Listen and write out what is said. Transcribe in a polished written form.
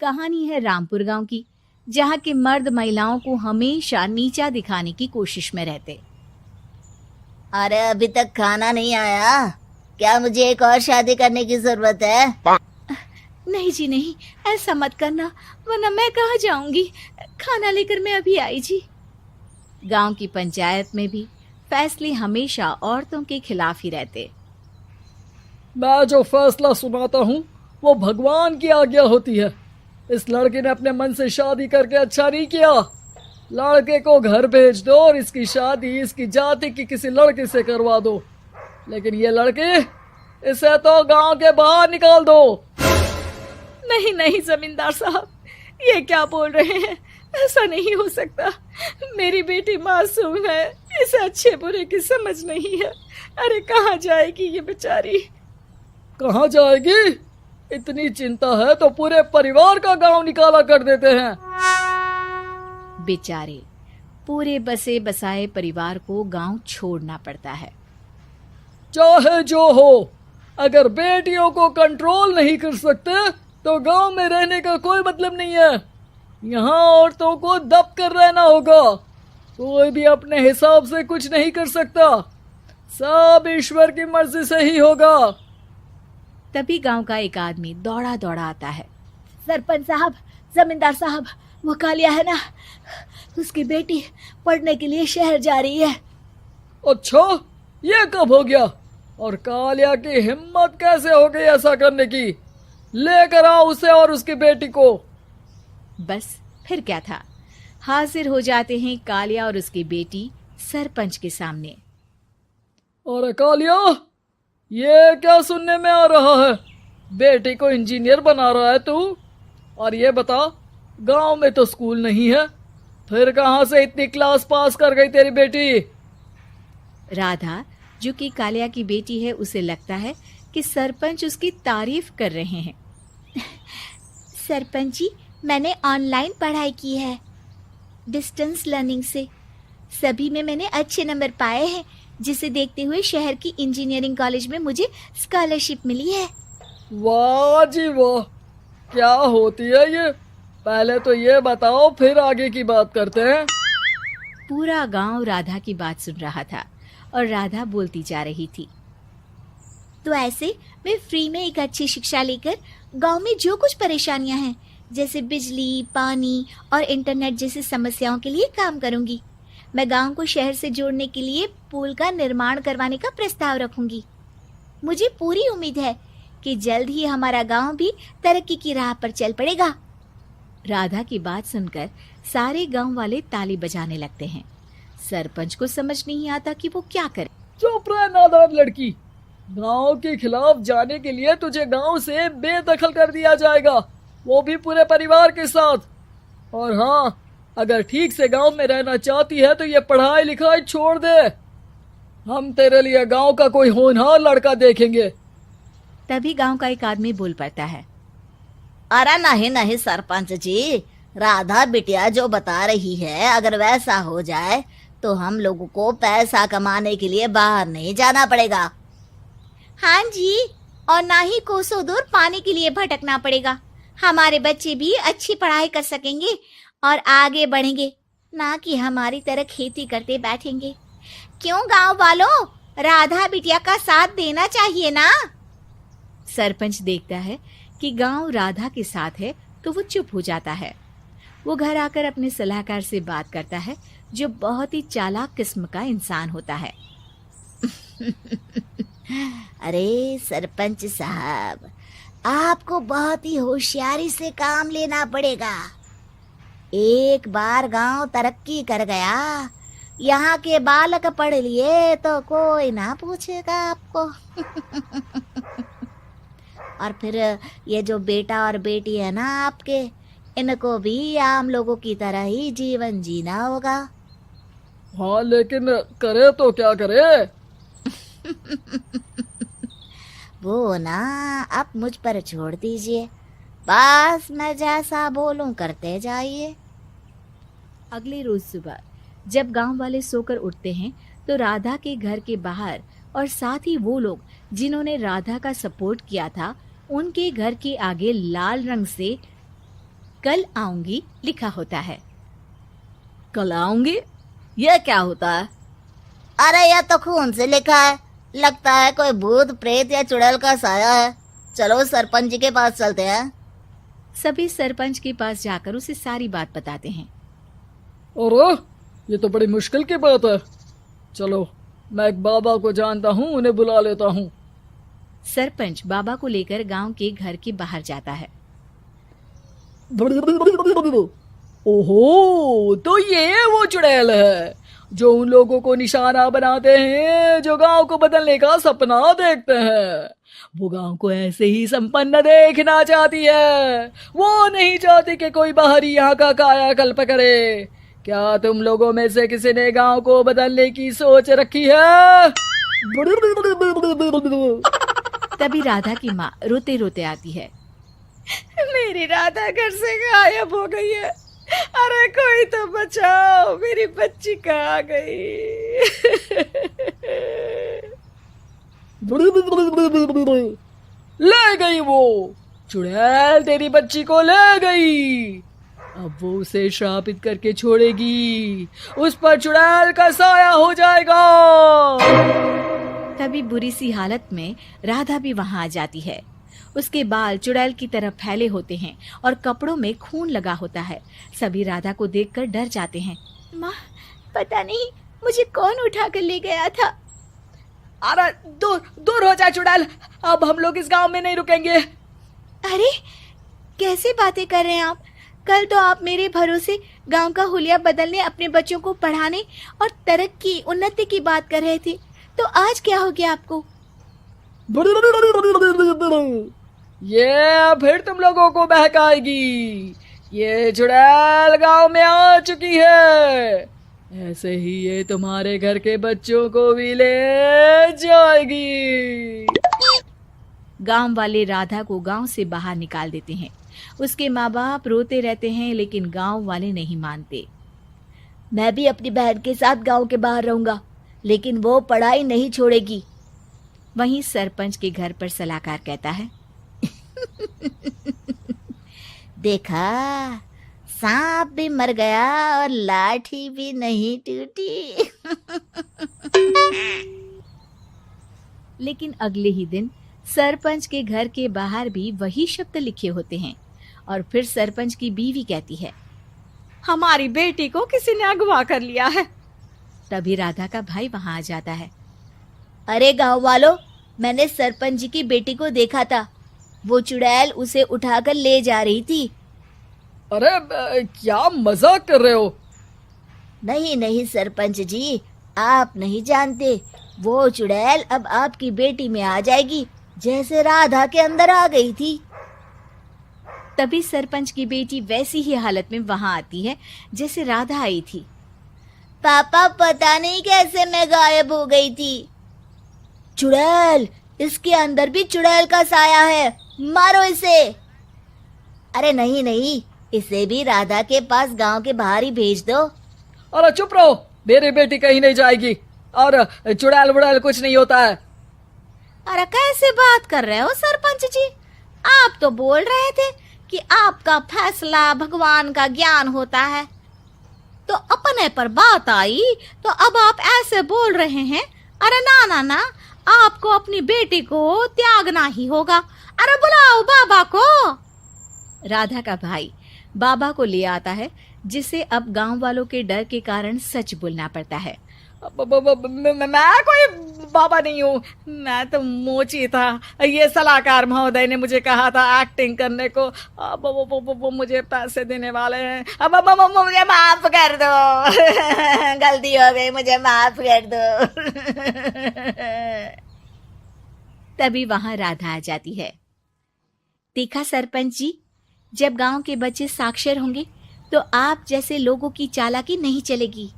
कहानी है रामपुर गांव की, जहां के मर्द महिलाओं को हमेशा नीचा दिखाने की कोशिश में रहते। अरे अभी तक खाना नहीं आया क्या? मुझे एक और शादी करने की जरूरत है। नहीं जी नहीं, ऐसा मत करना, वरना मैं कहाँ जाऊंगी। खाना लेकर मैं अभी आई जी। गांव की पंचायत में भी फैसले हमेशा औरतों के खिलाफ ही रहते। मैं जो फैसला सुनाता हूँ वो भगवान की आज्ञा होती है। इस लड़के ने अपने मन से शादी करके अच्छा नहीं किया। लड़के को घर भेज दो और इसकी शादी इसकी जाति की किसी लड़के से करवा दो, लेकिन ये लड़की, इसे तो गांव के बाहर निकाल दो। नहीं नहीं जमींदार साहब, ये क्या बोल रहे हैं? ऐसा नहीं हो सकता। मेरी बेटी मासूम है, इसे अच्छे बुरे की समझ नहीं है। अरे कहाँ जाएगी ये बेचारी? कहाँ जाएगी? इतनी चिंता है तो पूरे परिवार का गांव निकाला कर देते हैं। बेचारे पूरे बसे बसाए परिवार को गांव छोड़ना पड़ता है। चाहे जो हो, अगर बेटियों को कंट्रोल नहीं कर सकते तो गांव में रहने का कोई मतलब नहीं है। यहाँ औरतों को दब कर रहना होगा। कोई भी अपने हिसाब से कुछ नहीं कर सकता, सब ईश्वर की मर्जी से ही होगा। तभी गांव का एक आदमी दौड़ा दौड़ा आता है। सरपंच साहब, जमींदार साहब, वो कालिया है ना, उसकी बेटी पढ़ने के लिए शहर जा रही है। अच्छा, ये कब हो गया? और कालिया की हिम्मत कैसे हो गई ऐसा करने की? लेकर आओ उसे और उसकी बेटी को। बस फिर क्या था, हाजिर हो जाते हैं कालिया और उसकी बेटी सरपंच के सामने। अरे कालिया, ये क्या सुनने में आ रहा है? बेटी को इंजीनियर बना रहा है तू? और ये बता, गांव में तो स्कूल नहीं है, फिर कहां से इतनी क्लास पास कर गई तेरी बेटी? राधा, जो कि कालिया की बेटी है, उसे लगता है कि सरपंच उसकी तारीफ कर रहे हैं। सरपंच जी, मैंने ऑनलाइन पढ़ाई की है, डिस्टेंस लर्निंग से। सभी में मैंने अच्छे नंबर पाए हैं, जिसे देखते हुए शहर की इंजीनियरिंग कॉलेज में मुझे स्कॉलरशिप मिली है। वाह जी वाह, क्या होती है ये? पहले तो ये बताओ, फिर आगे की बात करते हैं। पूरा गांव राधा की बात सुन रहा था और राधा बोलती जा रही थी। तो ऐसे मैं फ्री में एक अच्छी शिक्षा लेकर गांव में जो कुछ परेशानियां हैं, जैसे बिजली, पानी और इंटरनेट जैसी समस्याओं के लिए काम करूंगी। मैं गांव को शहर से जोड़ने के लिए पुल का निर्माण करवाने का प्रस्ताव रखूंगी। मुझे पूरी उम्मीद है कि जल्द ही हमारा गांव भी तरक्की की राह पर चल पड़ेगा। राधा की बात सुनकर सारे गांव वाले ताली बजाने लगते हैं। सरपंच को समझ नहीं आता कि वो क्या करे। चुप रह नादान लड़की, गांव के खिलाफ जाने के लिए तुझे गांव से बेदखल कर दिया जाएगा, वो भी पूरे परिवार के साथ। और हाँ, अगर ठीक से गांव में रहना चाहती है तो ये पढ़ाई लिखाई छोड़ दे। हम तेरे लिए गांव का कोई होनहार लड़का देखेंगे। तभी गांव का एक आदमी बोल पड़ता है। अरे नहीं नहीं सरपंच जी, राधा बिटिया जो बता रही है, अगर वैसा हो जाए तो हम लोगों को पैसा कमाने के लिए बाहर नहीं जाना पड़ेगा। हाँ जी, और ना ही कोसों दूर पानी के लिए भटकना पड़ेगा। हमारे बच्चे भी अच्छी पढ़ाई कर सकेंगे और आगे बढ़ेंगे, ना कि हमारी तरह खेती करते बैठेंगे। क्यों गांव वालों, राधा बिटिया का साथ देना चाहिए ना। सरपंच देखता है कि गांव राधा के साथ है तो वो चुप हो जाता है। वो घर आकर अपने सलाहकार से बात करता है, जो बहुत ही चालाक किस्म का इंसान होता है। अरे सरपंच साहब, आपको बहुत ही होशियारी से काम लेना पड़ेगा। एक बार गांव तरक्की कर गया, यहाँ के बालक पढ़ लिए तो कोई ना पूछेगा आपको। और फिर ये जो बेटा और बेटी है ना आपके, इनको भी आम लोगों की तरह ही जीवन जीना होगा। हाँ, लेकिन करे तो क्या करे? वो ना आप मुझ पर छोड़ दीजिए, बस मैं जैसा बोलूं करते जाइए। अगले रोज सुबह जब गांव वाले सोकर उठते हैं तो राधा के घर के बाहर और साथ ही वो लोग जिन्होंने राधा का सपोर्ट किया था, उनके घर के आगे लाल रंग से कल आऊंगी लिखा होता है। कल आऊंगी, यह क्या होता है? अरे यह तो खून से लिखा है, लगता है कोई भूत प्रेत या चुड़ैल का साया है। चलो सरपंच जी के पास चलते हैं। सभी सरपंच के पास जाकर उसे सारी बात बताते हैं। अरे ये तो बड़ी मुश्किल की बात है। चलो मैं एक बाबा को जानता हूँ, उन्हें बुला लेता हूँ। सरपंच बाबा को लेकर गांव के घर के बाहर जाता है। ओहो, तो ये वो चुड़ैल है जो उन लोगों को निशाना बनाते हैं जो गांव को बदलने का सपना देखते हैं। वो गांव को ऐसे ही संपन्न देखना चाहती है, वो नहीं चाहती कि कोई बाहरी यहाँ का कायाकल्प करे। क्या तुम लोगों में से किसी ने गांव को बदलने की सोच रखी है? तभी राधा की माँ रोते रोते आती है। मेरी राधा घर से गायब हो गई है। अरे कोई तो बचाओ, मेरी बच्ची कहाँ गई? ले गई वो चुड़ैल, तेरी बच्ची को ले गई। अब वो उसे श्रापित करके छोड़ेगी, उस पर चुड़ैल का साया हो जाएगा। तभी बुरी सी हालत में राधा भी वहां आ जाती है। उसके बाल चुड़ैल की तरह फैले होते हैं और कपड़ों में खून लगा होता है। सभी राधा को देखकर डर जाते हैं। माँ, पता नहीं मुझे कौन उठा कर ले गया था। अरे दूर दूर हो जा चुड़ैल, अब हम लोग इस गांव में नहीं रुकेंगे। अरे कैसे बातें कर रहे हैं आप? कल तो आप मेरे भरोसे गांव का हुलिया बदलने, अपने बच्चों को पढ़ाने और तरक्की उन्नति की बात कर रहे थे, तो आज क्या हो गया आपको? ये फिर तुम लोगों को बहकाएगी। ये चुड़ैल गांव में आ चुकी है, ऐसे ही ये तुम्हारे घर के बच्चों को भी ले जाएगी। गांव वाले राधा को गांव से बाहर निकाल देते हैं। उसके माँ बाप रोते रहते हैं, लेकिन गांव वाले नहीं मानते। मैं भी अपनी बहन के साथ गांव के बाहर रहूंगा, लेकिन वो पढ़ाई नहीं छोड़ेगी। वहीं सरपंच के घर पर सलाहकार कहता है। देखा, सांप भी मर गया और लाठी भी नहीं टूटी। लेकिन अगले ही दिन सरपंच के घर के बाहर भी वही शब्द लिखे होते हैं। और फिर सरपंच की बीवी कहती है, हमारी बेटी को किसी ने अगवा कर लिया है। तभी राधा का भाई वहां आ जाता है। अरे गांव वालों, मैंने सरपंच जी की बेटी को देखा था। वो चुड़ैल उसे उठाकर ले जा रही थी। अरे क्या मजाक कर रहे हो? नहीं नहीं सरपंच जी, आप नहीं जानते। वो चुड़ैल अब आपकी बेटी में आ जाएगी, जैसे राधा के अंदर आ गई थी। तभी सरपंच की बेटी वैसी ही हालत में वहां आती है जैसे राधा आई थी। पापा, पता नहीं कैसे मैं गायब हो गई थी। चुड़ैल, इसके अंदर भी चुड़ैल का साया है, मारो इसे। अरे नहीं नहीं, इसे भी राधा के पास गांव के बाहर ही भेज दो। अरे चुप रहो, मेरी बेटी कहीं नहीं जाएगी और चुड़ैल वुड़ैल कुछ नहीं होता है। अरे कैसे बात कर रहे हो सरपंच जी? आप तो बोल रहे थे कि आपका फैसला भगवान का ज्ञान होता है, तो अपने पर बात आई तो अब आप ऐसे बोल रहे हैं। अरे ना ना ना, आपको अपनी बेटी को त्यागना ही होगा। अरे बुलाओ बाबा को। राधा का भाई बाबा को ले आता है, जिसे अब गांव वालों के डर के कारण सच बोलना पड़ता है। मैं कोई बाबा नहीं हूँ, मैं तो मोची था। ये सलाहकार महोदय ने मुझे कहा था एक्टिंग करने को। अब वो मुझे पैसे देने वाले हैं। अब मुझे माफ कर दो। गलती हो गई, मुझे माफ कर दो। तभी वहां राधा आ जाती है। देखा सरपंच जी, जब गांव के बच्चे साक्षर होंगे तो आप जैसे लोगों की चालाकी नहीं चलेगी।